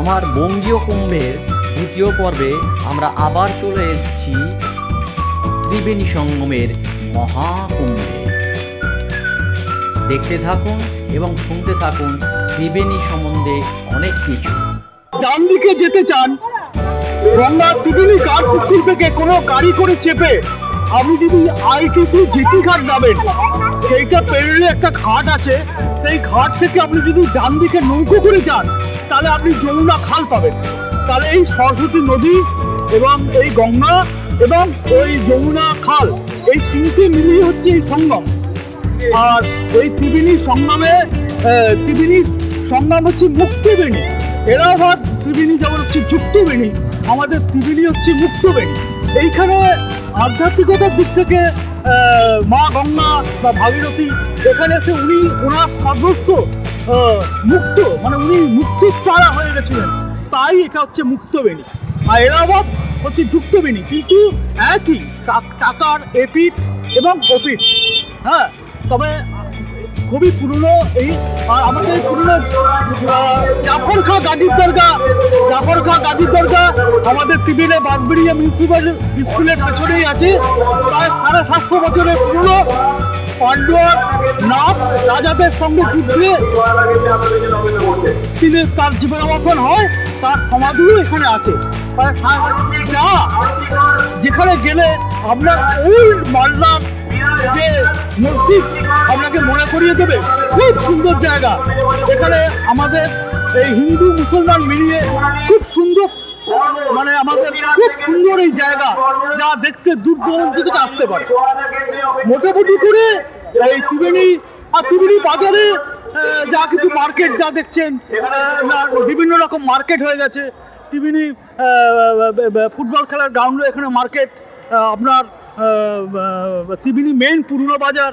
আমার বঙ্গীয় কুম্ভের দ্বিতীয় পর্বে আমরা আবার চলে এসেছি ত্রিবেণী সঙ্গমের মহাকুম্ভে। দেখতে থাকুন এবং শুনতে থাকুন ত্রিবেণী সম্বন্ধে অনেক কিছু। ডান দিকে যেতে চান, গঙ্গা ত্রিবেণী ঘাট স্কুল থেকে কোনো গাড়ি করে চেপে আপনি যদি আইটিসি জিটি ঘাট যাবেন, সেইটা পেরোলে একটা ঘাট আছে, সেই ঘাট থেকে আপনি যদি ডান দিকে নৌকো করে যান তাহলে আপনি যমুনা খাল পাবেন। তাহলে এই সরস্বতী নদী এবং এই গঙ্গা এবং ওই যমুনা খাল, এই তিনটে মিলিয়ে হচ্ছে এই সঙ্গম। আর এই ত্রিবেণী সঙ্গমে ত্রিবেণীর সঙ্গম হচ্ছে মুক্তবেণী। এলাহাবাদ ত্রিবেণী যেমন হচ্ছে যুক্তবেণী, আমাদের ত্রিবেণী হচ্ছে মুক্তবেণী। এইখানে আধ্যাত্মিকতার দিক থেকে মা গঙ্গা বা ভাগীরথী এখানে এসে উনি ওনার সর্বস্ব মুক্ত, মানে উনি মুক্ত তারা হয়ে গেছিলেন, তাই এটা হচ্ছে মুক্তবেণী। আর এলাহাবাদ হচ্ছে যুক্তবেণী, কিন্তু একই টাকার এপিঠ এবং ওপিঠ। হ্যাঁ, তবে খুবই পুরনো এই আমাদের পুরনো জাফর খাঁ গাজীর দরগা আমাদের ত্রিবেণী বাগবেড়িয়া মিউনিসিপ্যাল স্কুলের পেছনেই আছে। প্রায় 750 বছরের পুরনো, পান্ডুয়ার নাম রাজাদের সঙ্গে যুদ্ধে তিনি তার জীবনাবসান হয়, তার সমাধিও এখানে আছে। যা যেখানে গেলে আপনার ওই মালদার যে মসজিদ আপনাকে মনে করিয়ে দেবে। খুব সুন্দর জায়গা, এখানে আমাদের এই হিন্দু মুসলমান মিলিয়ে খুব সুন্দর, মানে আমাদের খুব সুন্দর এই জায়গা, যা দেখতে দূর দূরান্ত থেকে আসতে পারে। মোটামুটি করে এই ত্রিবেণী আর ত্রিবেণী বাজারে যা কিছু মার্কেট যা দেখছেন, বিভিন্ন রকম মার্কেট হয়ে গেছে। ত্রিবেণী ফুটবল খেলার গ্রাউন্ডে এখানে মার্কেট, আপনার ত্রিবেণী মেইন পুরনো বাজার,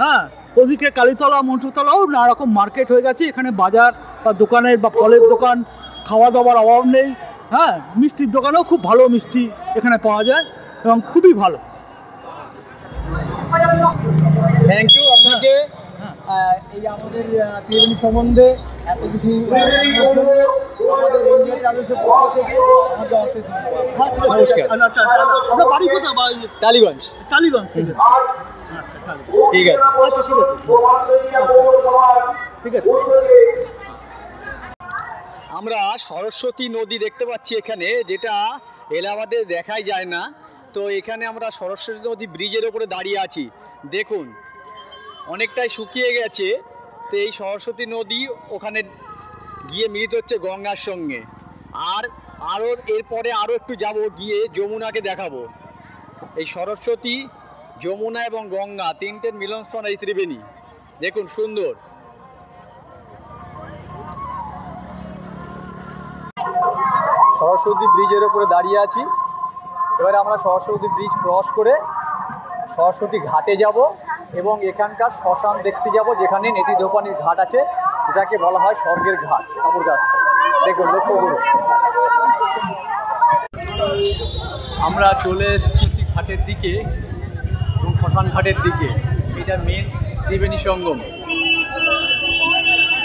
হ্যাঁ, ওদিকে কালীতলা মন্ত্রতলাও নানা রকম মার্কেট হয়ে গেছে। এখানে বাজার বা দোকানের বা ফলের দোকান, খাওয়া দাওয়ার অভাব নেই। হ্যাঁ, মিষ্টির দোকানেও খুব ভালো মিষ্টি এখানে পাওয়া যায় এবং খুবই ভালো। থ্যাংক ইউ আপনাকে এই আমাদের ত্রিবেণী সম্বন্ধে এত কিছু আমাদের থেকে নমস্কার। আপনার বাড়ি কোথায়? টালিগঞ্জ। টালিগঞ্জ, ঠিক আছে। আচ্ছা, ঠিক আছে। আমরা সরস্বতী নদী দেখতে পাচ্ছি এখানে, যেটা এলাহাবাদে দেখাই যায় না। তো এখানে আমরা সরস্বতী নদী ব্রিজের ওপরে দাঁড়িয়ে আছি। দেখুন অনেকটাই শুকিয়ে গেছে। তো এই সরস্বতী নদী ওখানে গিয়ে মিলিত হচ্ছে গঙ্গার সঙ্গে। আরও এরপরে আরও একটু যাব, গিয়ে যমুনাকে দেখাবো। এই সরস্বতী, যমুনা এবং গঙ্গা তিনটের মিলনস্থল এই ত্রিবেণী। দেখুন সুন্দর। সরস্বতী ব্রিজের ওপরে দাঁড়িয়ে আছি। এবারে আমরা সরস্বতী ব্রিজ ক্রস করে সরস্বতী ঘাটে যাব এবং এখানকার শ্মশান দেখতে যাব, যেখানে নেতি ধোপানির ঘাট আছে, যেটাকে বলা হয় স্বর্গের ঘাট, কাপড় গাছ। দেখুন, লক্ষ্য করুন। আমরা চলে এসেছি ঘাটের দিকে এবং শ্মশান ঘাটের দিকে। এটা মেন ত্রিবেণী সঙ্গম।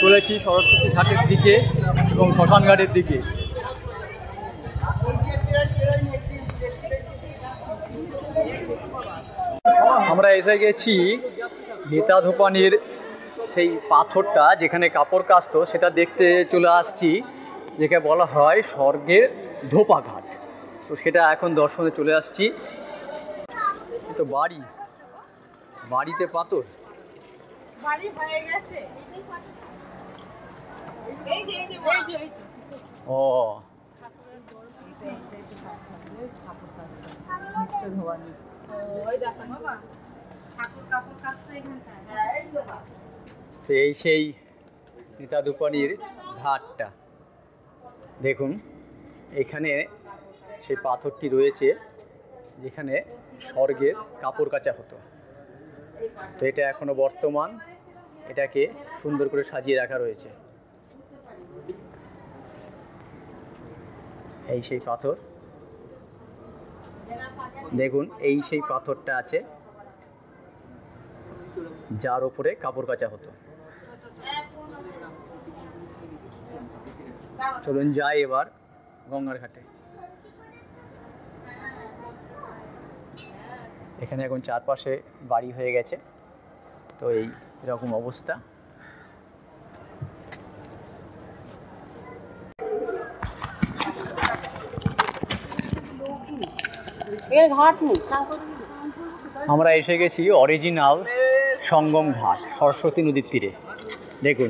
চলেছি সরস্বতী ঘাটের দিকে এবং শ্মশান ঘাটের দিকে। আমরা এসে গেছি নেতা ধোপানির সেই পাথরটা, যেখানে কাপড় কাচতো, সেটা দেখতে চলে আসছি, যেটা বলা হয় স্বর্গের ধোপা ঘাট। তো সেটা এখন দর্শনে চলে আসছি। তো বাড়িতে পাথর ও সেই নেতা ধোপানির ঘাটটা দেখুন। এখানে সেই পাথরটি রয়েছে, যেখানে স্বর্গের কাপড় কাচা হতো। তো এটা এখনো বর্তমান, এটাকে সুন্দর করে সাজিয়ে রাখা রয়েছে। এই সেই পাথর দেখুন, এই সেই পাথরটা আছে যার উপরে কাপড় কাচা হতো। চলুন যাই এবার গঙ্গার ঘাটে। এখানে এখন চারপাশে বাড়ি হয়ে গেছে, তো এই এরকম অবস্থা। আমরা এসে গেছি অরিজিনাল সঙ্গম ঘাট, সরস্বতী নদীর তীরে। দেখুন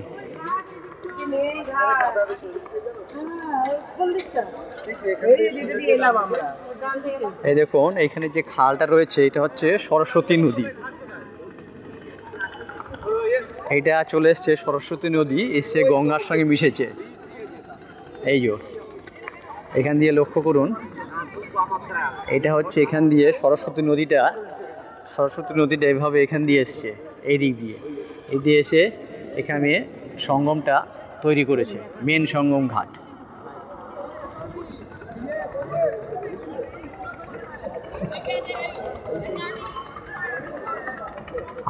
এই দেখুন এখানে যে খালটা রয়েছে এটা হচ্ছে সরস্বতী নদী। এটা চলে এসছে সরস্বতী নদী, এসে গঙ্গার সঙ্গে মিশেছে। এই যে এখান দিয়ে লক্ষ্য করুন, এটা হচ্ছে এখান দিয়ে সরস্বতী নদীটা এভাবে এখান দিয়ে এসছে, এই দিক দিয়ে এসে এখানে সঙ্গমটা তৈরি করেছে, মেন সঙ্গম ঘাট।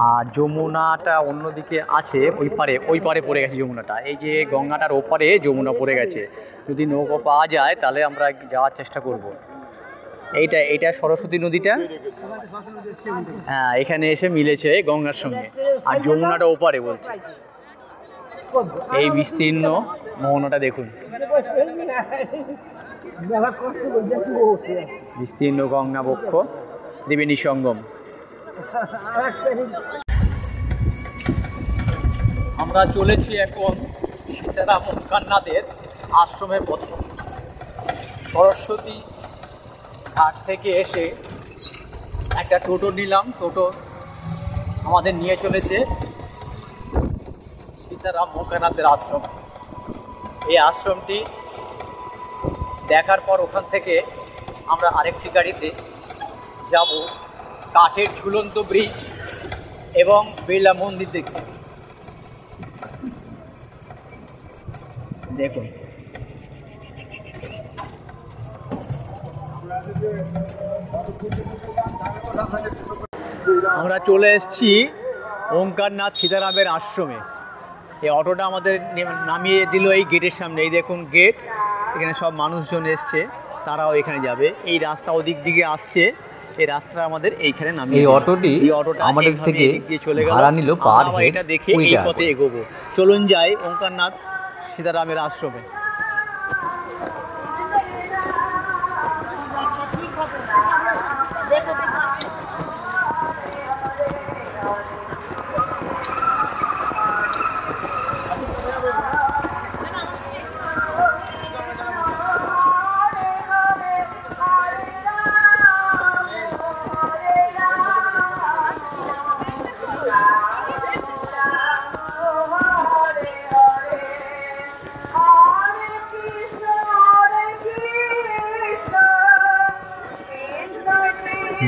আর যমুনাটা অন্যদিকে আছে, ওই পারে পড়ে গেছে যমুনাটা। এই যে গঙ্গাটার ওপারে যমুনা পড়ে গেছে। যদি নৌকা পাওয়া যায় তাহলে আমরা যাওয়ার চেষ্টা করব। এইটা সরস্বতী নদীটা, হ্যাঁ এখানে এসে মিলেছে গঙ্গার সঙ্গে, আর যমুনাটা ওপারে বলছে। এই বিস্তীর্ণ মোহনাটা দেখুন, বিস্তীর্ণ গঙ্গা বক্ষ, ত্রিবেণী সঙ্গম। আমরা চলেছি এখন সীতারাম ওঙ্কারনাথের আশ্রমের পথে। সরস্বতী ঘাট থেকে এসে একটা টোটো নিলাম, টোটো আমাদের নিয়ে চলেছে সীতারাম ওঙ্কারনাথের আশ্রম। এই আশ্রমটি দেখার পর ওখান থেকে আমরা আরেকটি গাড়িতে যাব কাঠের ঝুলন্ত ব্রিজ এবং বিড়লা মন্দির দেখতে। দেখুন আমরা চলে এসেছি ওঙ্কারনাথ সীতারামের আশ্রমে। এই অটোটা আমাদের নামিয়ে দিল এই গেটের সামনে। এই দেখুন গেট, এখানে সব মানুষজন এসছে, তারাও এখানে যাবে। এই রাস্তা ওদিক দিকে আসছে, এই রাস্তাটা আমাদের এইখানে নামিয়ে। এই অটোটা আমাদের থেকে চলে গেল, ভাড়া নিল পার হেড এটা দেখে এই পথে এগোবো। চলুন যাই ওঙ্কারনাথ সীতারামের আশ্রমে।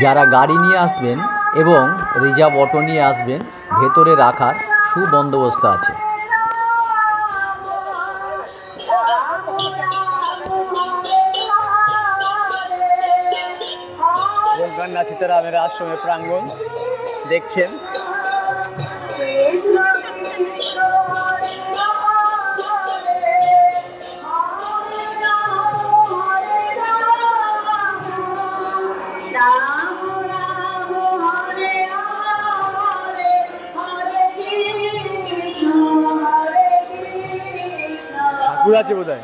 যারা গাড়ি নিয়ে আসবেন এবং রিজার্ভ অটো নিয়ে আসবেন, ভেতরে রাখার সুবন্দোবস্ত আছে। ওঙ্কারনাথ সীতারামের আশ্রমের প্রাঙ্গণ দেখছেন। ঠাকুর আছে বোধ হয়।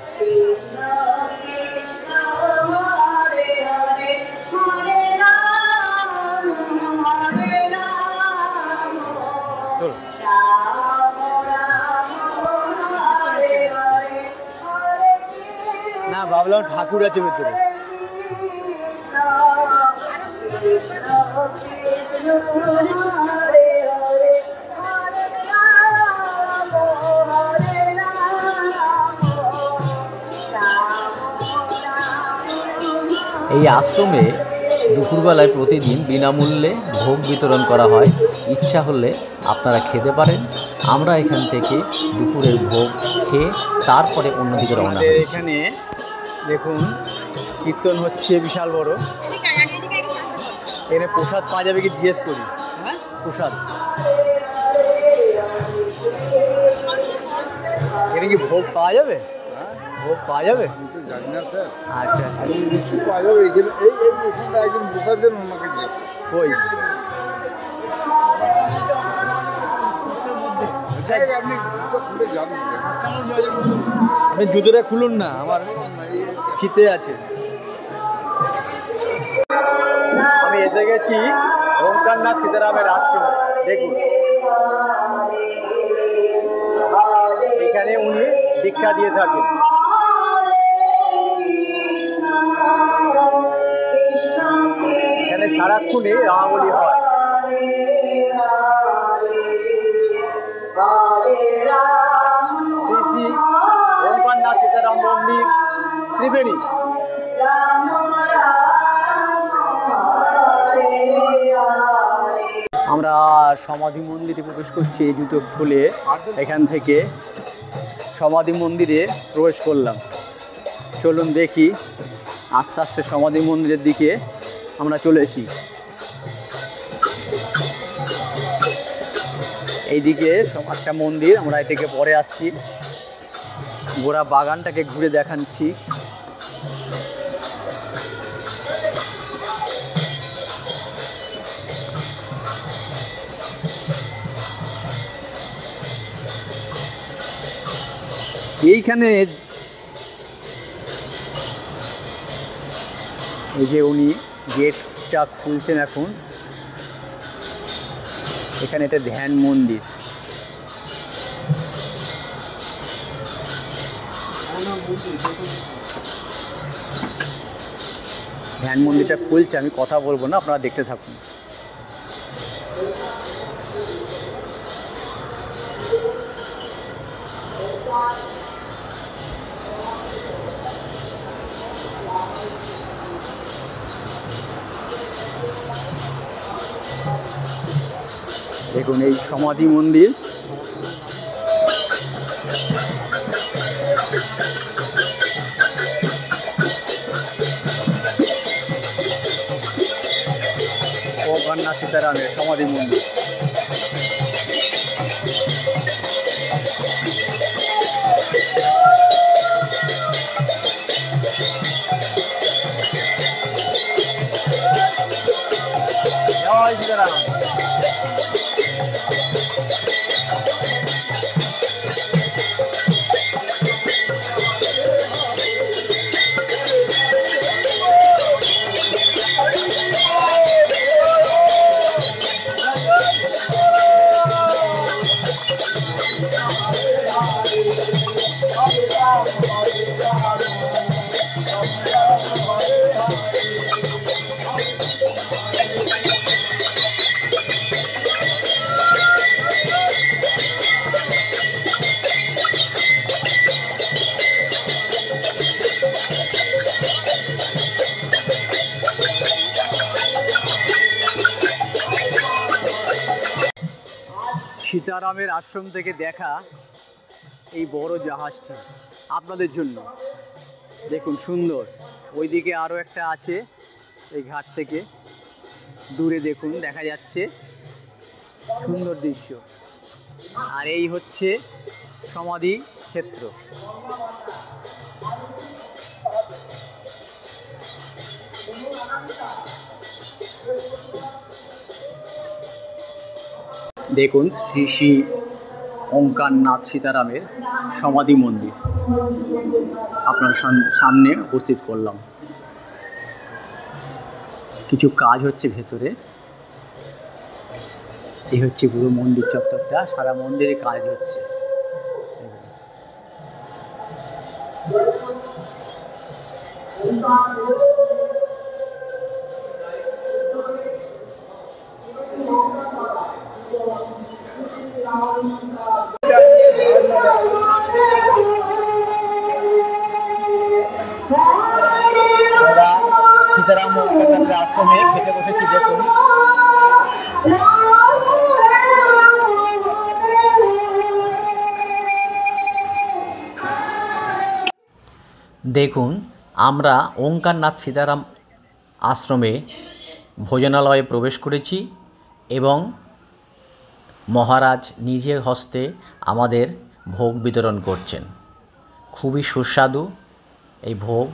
না ভাবলাম ঠাকুর আছে ভেতরে। এই আশ্রমে দুপুরবেলায় প্রতিদিন বিনামূল্যে ভোগ বিতরণ করা হয়। ইচ্ছা হলে আপনারা খেতে পারেন। আমরা এখান থেকে দুপুরের ভোগ খেয়ে তারপরে অন্যদিকে রওনা হই। এখানে দেখুন কীর্তন হচ্ছে বিশাল বড়। এখানে প্রসাদ পাওয়া যাবে কি জিজ্ঞেস করি? হ্যাঁ প্রসাদ এখানে কি ভোগ পাওয়া যাবে? ও পাওয়া যাবে? আমি তো জানি না স্যার, আচ্ছা আচ্ছা। আমি নিশ্চয়ই পাওয়া যাবে। এখানে এখানটা একজন বসার জন্য ওনাকে দিয়ে কই? আপনি জুতো খুলে যাবেন কেন? আপনি জুতোটা খুলুন না, আমার ফিতে আছে। আমি এসে গেছি ওঙ্কারনাথ সীতারামের আশ্রমে। দেখুন এখানে উনি দীক্ষা দিয়ে থাকেন। এখানে সারাক্ষণই রামাবলী হয়। শ্রী শ্রী ওঙ্কারনাথ সীতারাম মন্দির, ত্রিবেণী। আমরা সমাধি মন্দিরে প্রবেশ করছি এই জুতো খুলে। এখান থেকে সমাধি মন্দিরে প্রবেশ করলাম। চলুন দেখি, আস্তে আস্তে সমাধি মন্দিরের দিকে আমরা চলেছি। এইদিকে একটা মন্দির, আমরা এ থেকে পরে আসছি। গোড়া বাগানটাকে ঘুরে দেখাচ্ছি। এইখানে এই যে উনি গেটটা খুলছেন এখন। এখানে এটা ধ্যান মন্দির। ধ্যান মন্দিরটা খুলছে, আমি কথা বলবো না, আপনারা দেখতে থাকুন। দেখুন এই সমাধি মন্দির। ওঙ্কারনাথ সীতারামের সমাধি মন্দির। জয় সীতারাম। সীতারামের আশ্রম থেকে দেখা এই বড় জাহাজটি আপনাদের জন্য। দেখুন সুন্দর। ওইদিকে আরও একটা আছে, এই ঘাট থেকে দূরে দেখুন দেখা যাচ্ছে, সুন্দর দৃশ্য। আর এই হচ্ছে সমাধি ক্ষেত্র। দেখুন শ্রী শ্রী ওঙ্কারনাথ সীতারামের সমাধি মন্দির আপনার সামনে উপস্থিত করলাম। কিছু কাজ হচ্ছে ভেতরে। এই হচ্ছে পুরো মন্দির চত্বরটা, সারা মন্দিরে কাজ হচ্ছে। আমরা সীতারাম আশ্রমে খেতে বসেছি। দেখুন দেখুন আমরা ওঙ্কারনাথ সীতারাম আশ্রমে ভোজনালয়ে প্রবেশ করেছি এবং মহারাজ নিজে হস্তে আমাদের ভোগ বিতরণ করছেন। খুবই সুস্বাদু এই ভোগ।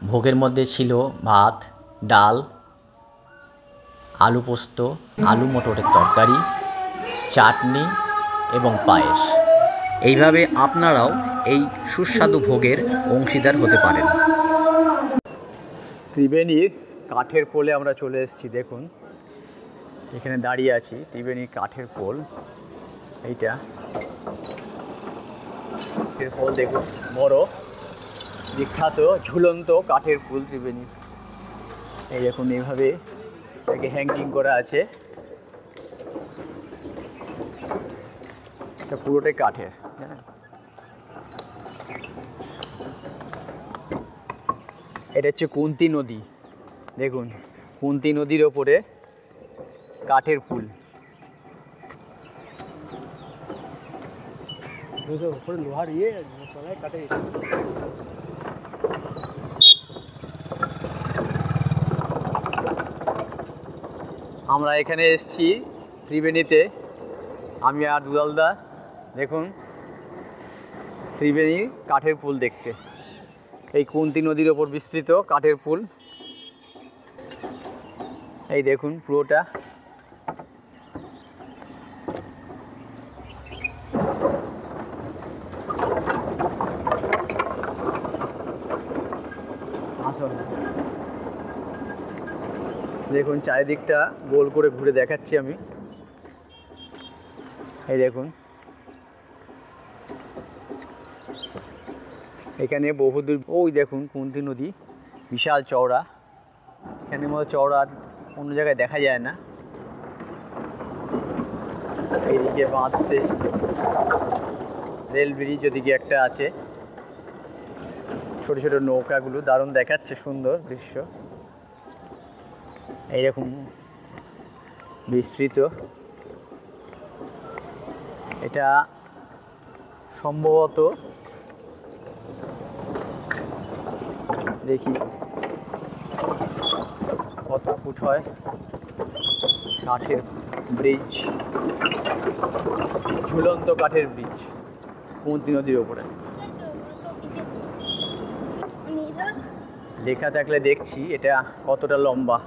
ভোগের মধ্যে ছিল ভাত, ডাল, আলু পোস্ত, আলু মটরের তরকারি, চাটনি এবং পায়েস। এইভাবে আপনারাও এই সুস্বাদু ভোগের অংশীদার হতে পারেন। ত্রিবেণীর কাঠের পোলে আমরা চলে এসেছি। দেখুন এখানে দাঁড়িয়ে আছি, ত্রিবেণীর কাঠের পোল। এইটা কাঠের পোল দেখুন, বড় বিখ্যাত ঝুলন্ত কাঠের পোল ত্রিবেণীর। এই দেখুন এইভাবে এটাকে হ্যাঙ্গিং করা আছে, এটা পুরোটাই কাঠের। হ্যাঁ, এটা হচ্ছে কুন্তী নদী। দেখুন কুন্তী নদীর ওপরে কাঠের পুল। উপরে লোহার ইয়ে কাঠের। আমরা এখানে এসেছি ত্রিবেণীতে, আমি আর দুলালদা। দেখুন ত্রিবেণী কাঠের পুল দেখতে, এই কুন্তী নদীর ওপর বিস্তৃত কাঠের পুল। এই দেখুন পুরোটা। দেখুন চারিদিকটা গোল করে ঘুরে দেখাচ্ছি আমি। এই দেখুন এখানে বহুদূর, ওই দেখুন কুন্তী নদী বিশাল চওড়া। এখানের মতো চওড়া অন্য জায়গায় দেখা যায় না। এইদিকে বাঁধছে রেল ব্রিজ, ওদিকে একটা আছে। ছোট ছোট নৌকাগুলো দারুণ দেখাচ্ছে, সুন্দর দৃশ্য। এইরকম বিস্তৃত। এটা সম্ভবত, দেখি কত ফুট হয়, কাঠের ব্রিজ, ঝুলন্ত কাঠের ব্রিজ কুন্তী নদীর ওপরে। লেখা থাকলে দেখছি এটা কতটা লম্বা।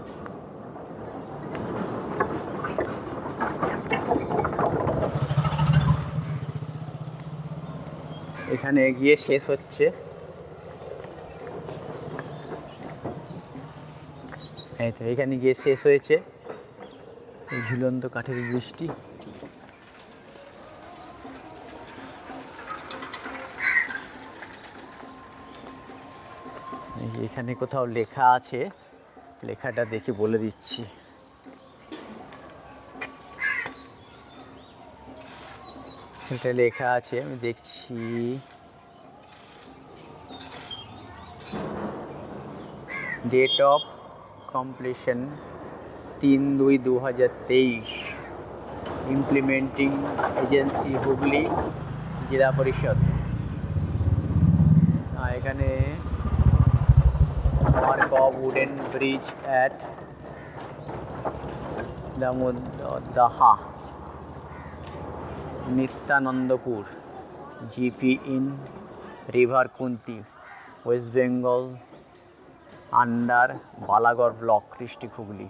এখানে গিয়ে শেষ হচ্ছে। এই তো এখানে গিয়ে শেষ হয়েছে এই ঝুলন্ত কাঠের ব্রিজটি। এখানে কোথাও লেখা আছে, লেখাটা দেখে বলে দিচ্ছি। এটা লেখা আছে, আমি দেখছি। Date of completion 3/2/2023। Implementing agency Hooghly জেলা পরিষদ। এখানে mark of wooden bridge at Damodaha Nityanandapur GP in river Kunti, West Bengal, under Balagarh block, district Hooghly.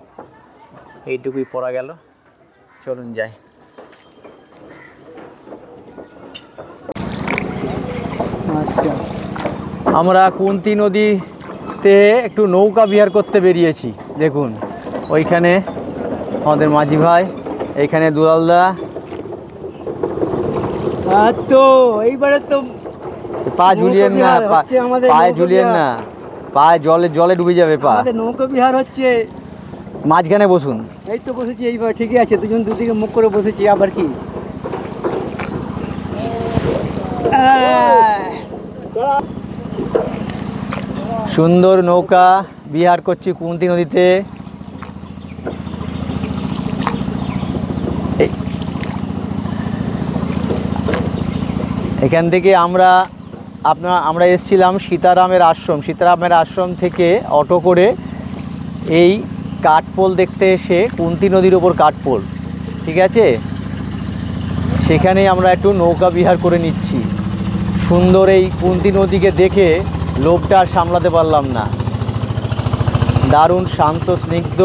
এইটুকুই পড়া গেল, চলুন যাই। আমরা কুন্তী নদীতে একটু নৌকা বিহার করতে বেরিয়েছি। দেখুন ওইখানে আমাদের মাঝি ভাই, এইখানে দুলালদা। তো এইবারে তো পা ঝুলিয়েন না, পায়ে ঝুলিয়েন না, পায়ে জলে ডুবে যাবে পা। নৌকা বিহার হচ্ছে, মাঝখানে বসুন। এই তো বসেছি, এইবার ঠিকই আছে, দুজন দুদিকে মুখ করে বসেছি। আবার কি সুন্দর নৌকা বিহার করছি কুন্তী নদীতে। এখান থেকে আমরা এসেছিলাম সীতারামের আশ্রম থেকে অটো করে এই কাঠপোল দেখতে এসে, কুন্তী নদীর ওপর কাঠপোল, ঠিক আছে, সেখানে আমরা একটু নৌকা বিহার করে নিচ্ছি। সুন্দর এই কুন্তী নদীকে দেখে লোভটা আর সামলাতে পারলাম না। দারুণ শান্ত স্নিগ্ধ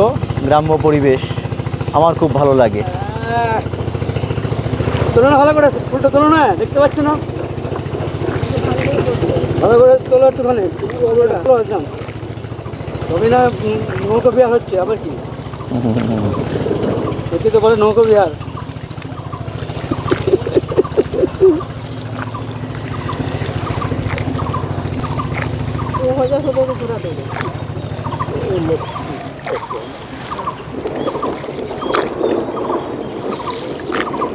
গ্রাম্য পরিবেশ, আমার খুব ভালো লাগে। তোলো না ভালো করে, ফুলটা তোলো না, দেখতে পাচ্ছ না, ভালো করে তোলো একটুখানি। তবে না নৌকা বিহার হচ্ছে, আবার কি এটি তো বলে নৌকা বিহার।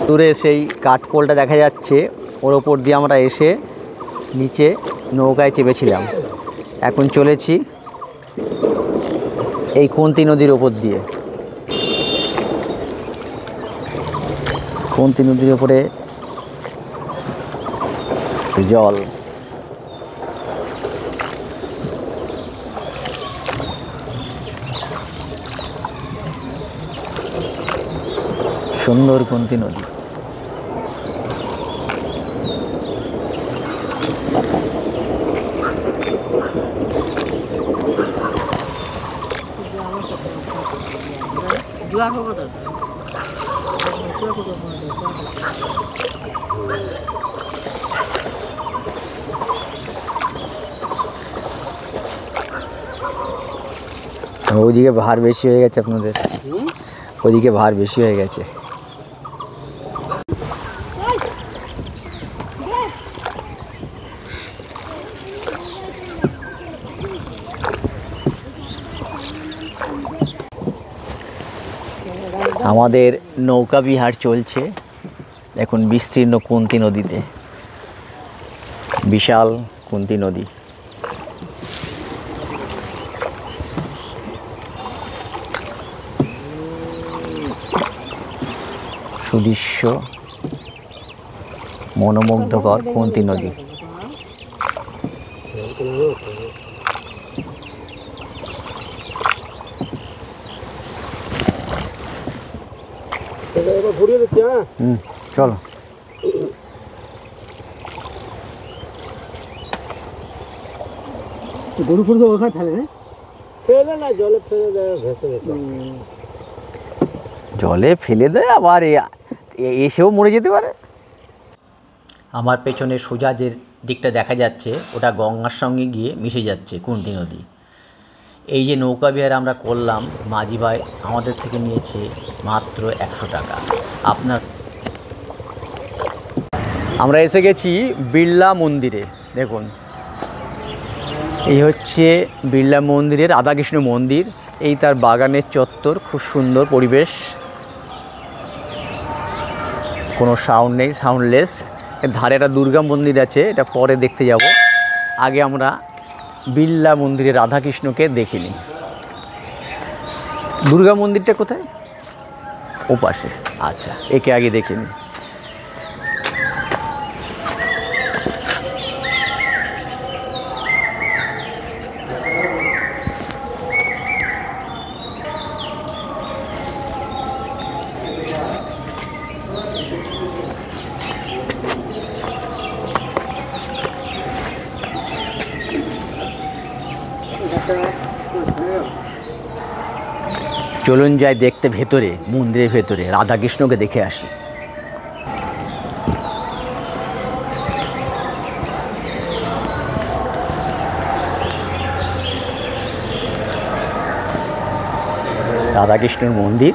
দূরে সেই কাঠপোলটা দেখা যাচ্ছে, ওর ওপর দিয়ে আমরা এসে নিচে নৌকায় চেপেছিলাম। এখন চলেছি এই কুন্তী নদীর ওপর দিয়ে। কুন্তী নদীর ওপরে জল, সুন্দর কুন্তী নদী। ওইদিকে ভার বেশি হয়ে গেছে আপনাদের, ওইদিকে ভার বেশি হয়ে গেছে। আমাদের নৌকা বিহার চলছে এখন বিস্তীর্ণ কুন্তী নদীতে, বিশাল কুন্তী নদী। সুদৃশ্য মনোমুগ্ধকর কুন্তী নদী। ঘুরিয়ে দিচ্ছি। হ্যাঁ চলো। গরু ফুরু তো ওখানে ফেলে, ফেলে না, জলে ফেলে দেয়, ভেসে ভেসে জলে ফেলে দেয়, আবার এসেও মরে যেতে পারে। আমার পেছনে সোজা যে দিকটা দেখা যাচ্ছে ওটা গঙ্গার সঙ্গে গিয়ে মিশে যাচ্ছে কুন্তী নদী। এই যে নৌকা বিহার আমরা করলাম, মাঝি ভাই আমাদের থেকে নিয়েছে মাত্র 100 টাকা। আপনার আমরা এসে গেছি বিড়লা মন্দিরে। দেখুন, এই হচ্ছে বিড়লা মন্দিরের রাধাকৃষ্ণ মন্দির। এই তার বাগানের চত্বর, খুব সুন্দর পরিবেশ, কোনো সাউন্ড নেই, সাউন্ডলেস। এর ধারে একটা দুর্গা মন্দির আছে, এটা পরে দেখতে যাব। আগে আমরা বিড়লা মন্দিরে রাধাকৃষ্ণকে দেখিনি। দুর্গা মন্দিরটা কোথায়? ও পাশে। আচ্ছা, একে আগে দেখিনি। চলুন যাই দেখতে ভেতরে, মন্দিরের ভেতরে রাধাকৃষ্ণকে দেখে আসি। রাধাকৃষ্ণের মন্দির,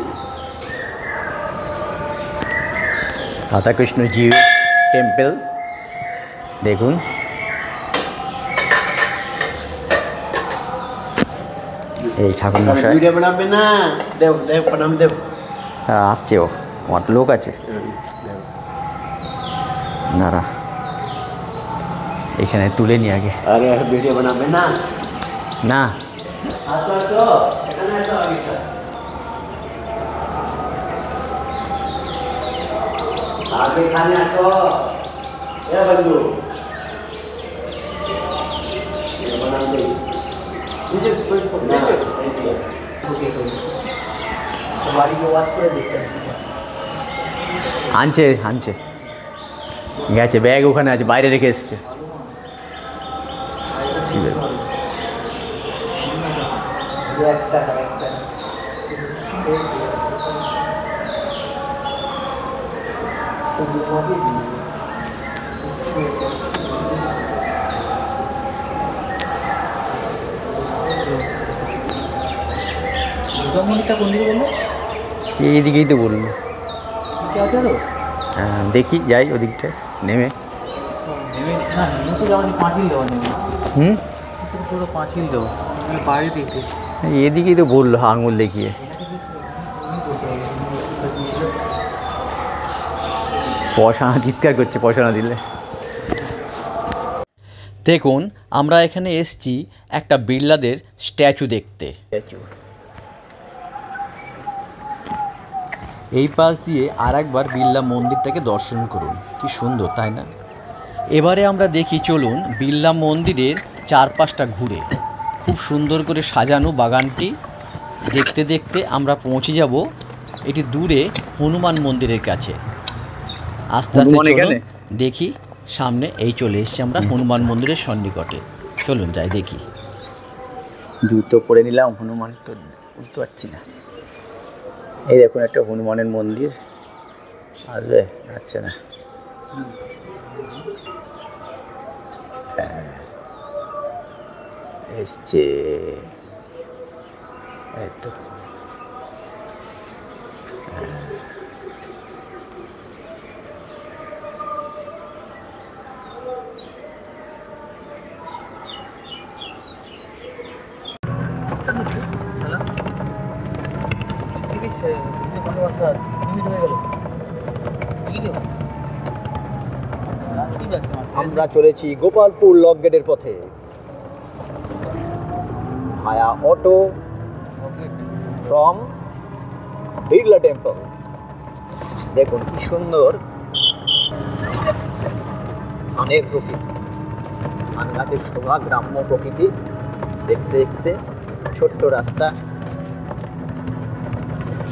রাধাকৃষ্ণ জি টেম্পল। দেখুন, এই ঠাকুর মশাই আসছে, ও আমার লোক আছে না, এখানে তুলে নি আগে। আরে ভিডিও বানাবে না, না আসো আসো, এখানে আসো আগে। আগে এখানে আসো, এ বন্ধু বানাবে। আনছে আনছে গেছে, ব্যাগ ওখানে আছে, বাইরে রেখে এসছে। মন্দিরটা কোন দিকে বললো? এইদিকেই তো বললো। হ্যাঁ দেখি যাই ওদিকটায় নেমে। না নেমে তো যাওয়া পাঁচিল দেওয়া নেমে পুরো পাঁচিল দেবো বাইরে দিকে এদিকেই তো বললো আঙুল দেখিয়ে। পয়সা চিৎকার করছে পয়সা না দিলে। দেখুন আমরা এখানে এসছি একটা বিড়লাদের স্ট্যাচু দেখতে। এই পাশ দিয়ে আর একবার বিড়লা মন্দিরটাকে দর্শন করুন, কি সুন্দর তাই না? এবারে আমরা দেখি, চলুন বিড়লা মন্দিরের চারপাশটা ঘুরে। খুব সুন্দর করে সাজানো বাগানটি দেখতে দেখতে আমরা পৌঁছে যাব এটি দূরে হনুমান মন্দিরের কাছে। আস্তে আস্তে চলুন দেখি, সামনে এই চলে এসেছি আমরা হনুমান মন্দিরের সন্নিকটে। চলুন যাই দেখি। জুতো পরে নিলাম, হনুমান তো বুঝতে পারছি না। এই দেখুন একটা হনুমানের মন্দির, আসবে যাচ্ছে না। এসছে এই তো। আমরা চলেছি গোপালপুর লক গেটের পথে ভায়া অটো ফ্রম বিড়লা টেম্পল। দেখুন কি সুন্দর ধানের প্রকৃতি, ধান গাছের শোভা, গ্রাম্য প্রকৃতি দেখতে দেখতে, ছোট্ট রাস্তা,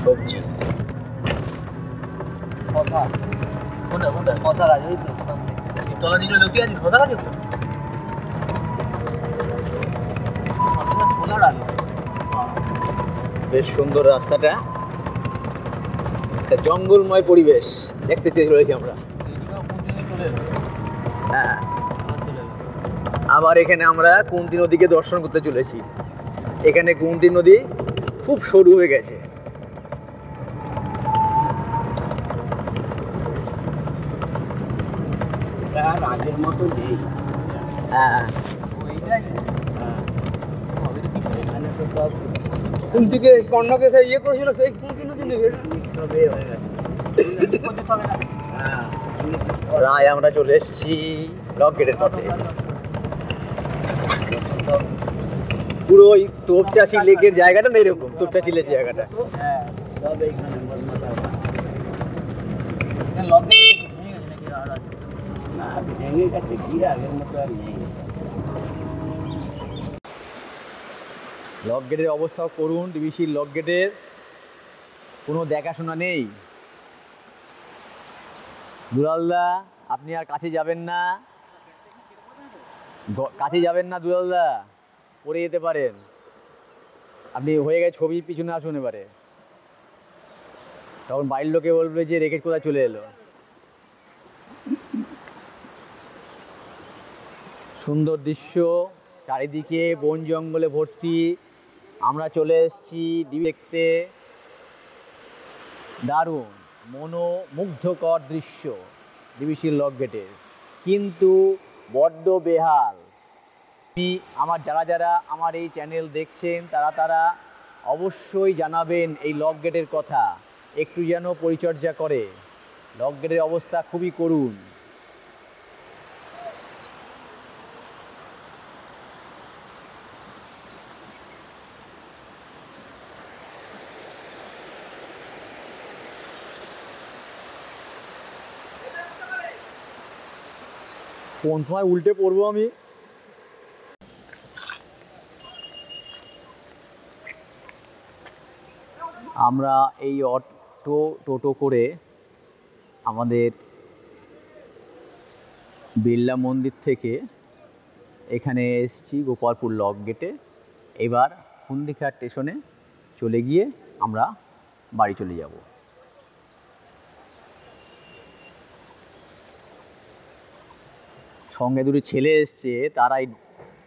সবজি। বেশ সুন্দর রাস্তাটা, একটা জঙ্গলময় পরিবেশ দেখতে চলেছি আমরা। হ্যাঁ, আবার এখানে আমরা কুন্তী নদীকে দর্শন করতে চলেছি। এখানে কুন্তী নদী খুব সরু হয়ে গেছে। আগের মতো নেই। হ্যাঁ, কোন দিকে কর্ণকে ইয়ে করেছিল সেই কুন্তী নদী নেই, প্রায় আমরা চলে এসেছি লক গেটের পথে। পুরো ওই তোপচাষি লেকের জায়গাটা না, এরকম তোপচাষি লেকের জায়গাটা। লক গেটের অবস্থা করুন, ডিবিসির লক গেটের কোনো দেখাশোনা নেই। দুলালদা আপনি আর কাছে যাবেন না, কাছে যাবেন না দুলালদা, পড়ে যেতে পারেন। আপনি হয়ে গেছে ছবির পিছনে আসুন এবারে, তখন বাড়ির লোকে বলবে যে রেখে কোথায় চলে এলো। সুন্দর দৃশ্য, চারিদিকে বন জঙ্গলে ভর্তি। আমরা চলে এসেছি দেখতে, দারুণ মনোমুগ্ধকর দৃশ্য ডিবিসির লক গেটের, কিন্তু বড্ড বেহাল। আমার যারা আমার এই চ্যানেল দেখছেন তারা অবশ্যই জানাবেন এই লক গেটের কথা, একটু যেন পরিচর্যা করে। লক গেটের অবস্থা খুবই করুণ। কোন সময় উল্টে পড়বো আমি। আমরা এই টোটো করে আমাদের বিড়লা মন্দির থেকে এখানে এসেছি গোপালপুর লক গেটে। এবার খুন্দিঘাট স্টেশনে চলে গিয়ে আমরা বাড়ি চলে যাব। সঙ্গে দুটো ছেলে এসছে, তারাই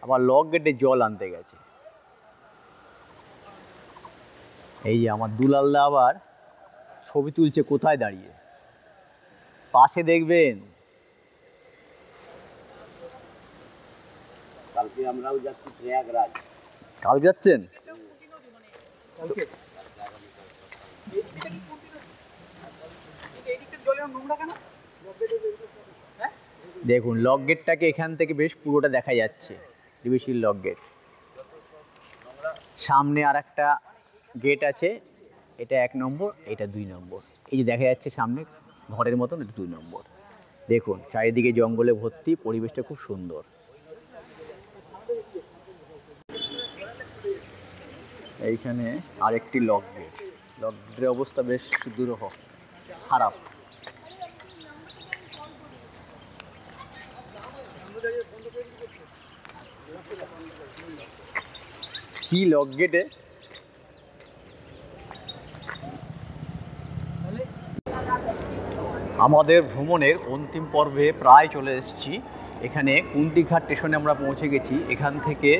আবার লক গেটে জল আনতে গেছে। এই যে আমার দুলালদা আবার ছবি তুলছে কোথায় দাঁড়িয়ে, পাশে দেখবেন। কালকে আমরাও যাচ্ছি প্রয়াগরাজ। কাল যাচ্ছেন? দেখুন লক গেটটাকে এখান থেকে বেশ পুরোটা দেখা যাচ্ছে, ডিভিসির লক গেট। সামনে আর একটা গেট আছে, এটা 1 নম্বর, এটা 2 নম্বর। এই যে দেখা যাচ্ছে সামনে ঘরের মতন, এটা 2 নম্বর। দেখুন চারিদিকে জঙ্গলে ভর্তি, পরিবেশটা খুব সুন্দর। এইখানে আরেকটি লক গেট। লক গেটের অবস্থা বেশ দুরূহ, খারাপ। কি লক গেটে? আমাদের ভ্রমণের অন্তিম পর্বে প্রায় চলে এসেছি। এখানে কুন্তিঘাট স্টেশনে আমরা পৌঁছে গেছি। এখান থেকে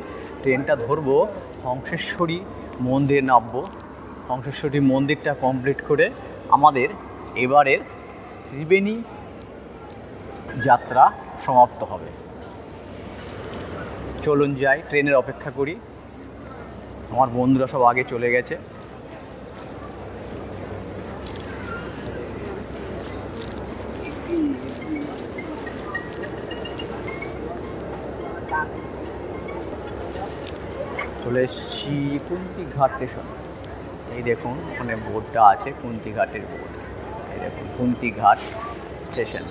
ট্রেনটা ধরবো, হংসেশ্বরী মন্দিরে নামবো। হংসেশ্বরী মন্দিরটা কমপ্লিট করে আমাদের এবারের ত্রিবেণী যাত্রা সমাপ্ত হবে। চলুন যাই, ট্রেনের অপেক্ষা করি। আমার বন্ধুরা সব আগে চলে গেছে। চলে এসেছি কুন্তিঘাট স্টেশন। এই দেখুন ওখানে বোর্ডটা আছে, কুন্তিঘাটের বোর্ড। এই দেখুন কুন্তিঘাট স্টেশন।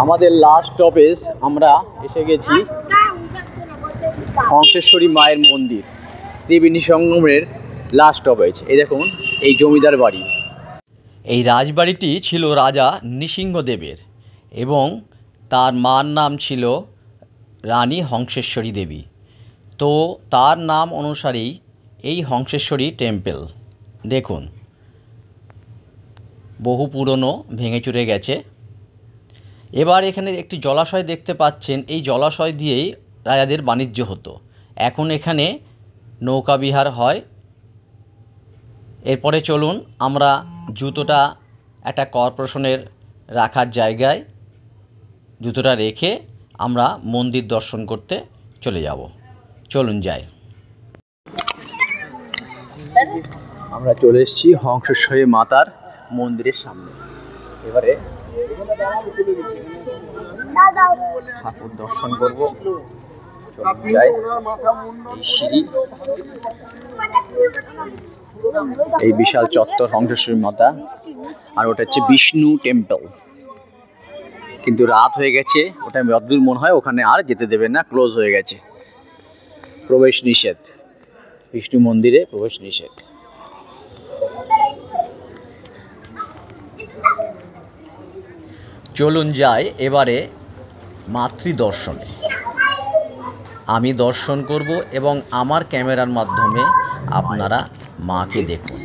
আমাদের লাস্ট স্টপেজ, আমরা এসে গেছি হংসেশ্বরী মায়ের মন্দির, ত্রিবেণী সঙ্গমের লাস্ট স্টপেজ। এই দেখুন এই জমিদার বাড়ি। এই রাজবাড়িটি ছিল রাজা নৃসিংহদেবের এবং তার মার নাম ছিল রানী হংসেশ্বরী দেবী। তো তার নাম অনুসারেই এই হংসেশ্বরী টেম্পল। দেখুন বহু পুরনো, ভেঙে চুরে গেছে। এবার এখানে একটি জলাশয় দেখতে পাচ্ছেন। এই জলাশয় দিয়েই রাজাদের বাণিজ্য হতো। এখন এখানে নৌকা বিহার হয়। এরপরে চলুন আমরা জুতোটা একটা কর্পোরেশনের রাখার জায়গায় জুতোটা রেখে আমরা মন্দির দর্শন করতে চলে যাব। চলুন যাই। আমরা চলে এসেছি হংসেশ্বরী মাতার মন্দিরের সামনে। এবারে ঠাকুর দর্শন করব। চলুন যাই। এই সিঁড়ি, এই বিশাল চত্বর হংসেশ্বরী মাতা, আর ওটা হচ্ছে বিষ্ণু টেম্পল। কিন্তু রাত হয়ে গেছে, ওটা যতদূর মনে হয় ওখানে আর যেতে দেবে না, ক্লোজ হয়ে গেছে, প্রবেশ নিষেধ। বিষ্ণু মন্দিরে প্রবেশ নিষেধ। চলুন যাই এবারে মাতৃদর্শনে। আমি দর্শন করব এবং আমার ক্যামেরার মাধ্যমে আপনারা মাকে দেখুন।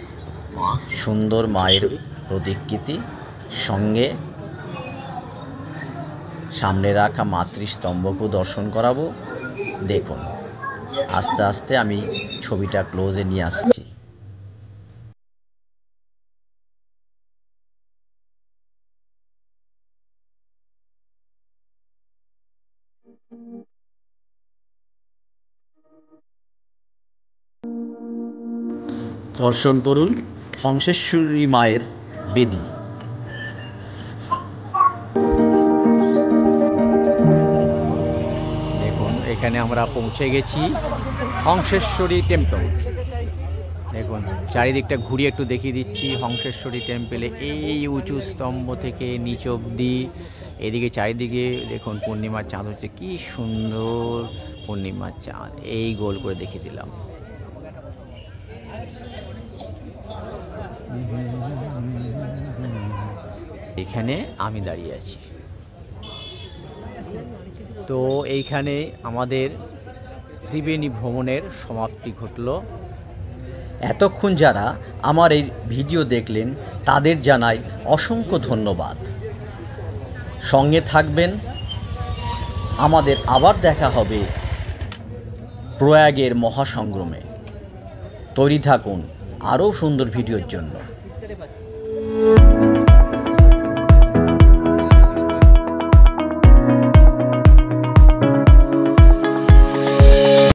সুন্দর মায়ের প্রতিকৃতি, সঙ্গে সামনে রাখা মাতৃস্তম্ভকেও দর্শন করাবো। দেখুন আস্তে আস্তে আমি ছবিটা ক্লোজে নিয়ে আসছি। দর্শন করুন হংসেশ্বরী মায়ের বেদি। দেখুন এখানে আমরা পৌঁছে গেছি হংসেশ্বরী টেম্পল। দেখুন চারিদিকটা ঘুরিয়ে একটু দেখিয়ে দিচ্ছি। হংসেশ্বরী টেম্পলে এই উঁচু স্তম্ভ থেকে নিচ অবধি, এদিকে চারিদিকে দেখুন পূর্ণিমার চাঁদ হচ্ছে, কি সুন্দর পূর্ণিমার চাঁদ। এই গোল করে দেখিয়ে দিলাম। এখানে আমি দাঁড়িয়ে আছি। তো এইখানে আমাদের ত্রিবেণী ভ্রমণের সমাপ্তি ঘটল। এতক্ষণ যারা আমার এই ভিডিও দেখলেন তাদের জানাই অসংখ্য ধন্যবাদ। সঙ্গে থাকবেন, আমাদের আবার দেখা হবে প্রয়াগের মহাসংগ্রামে। তৈরি থাকুন আরও সুন্দর ভিডিওর জন্য।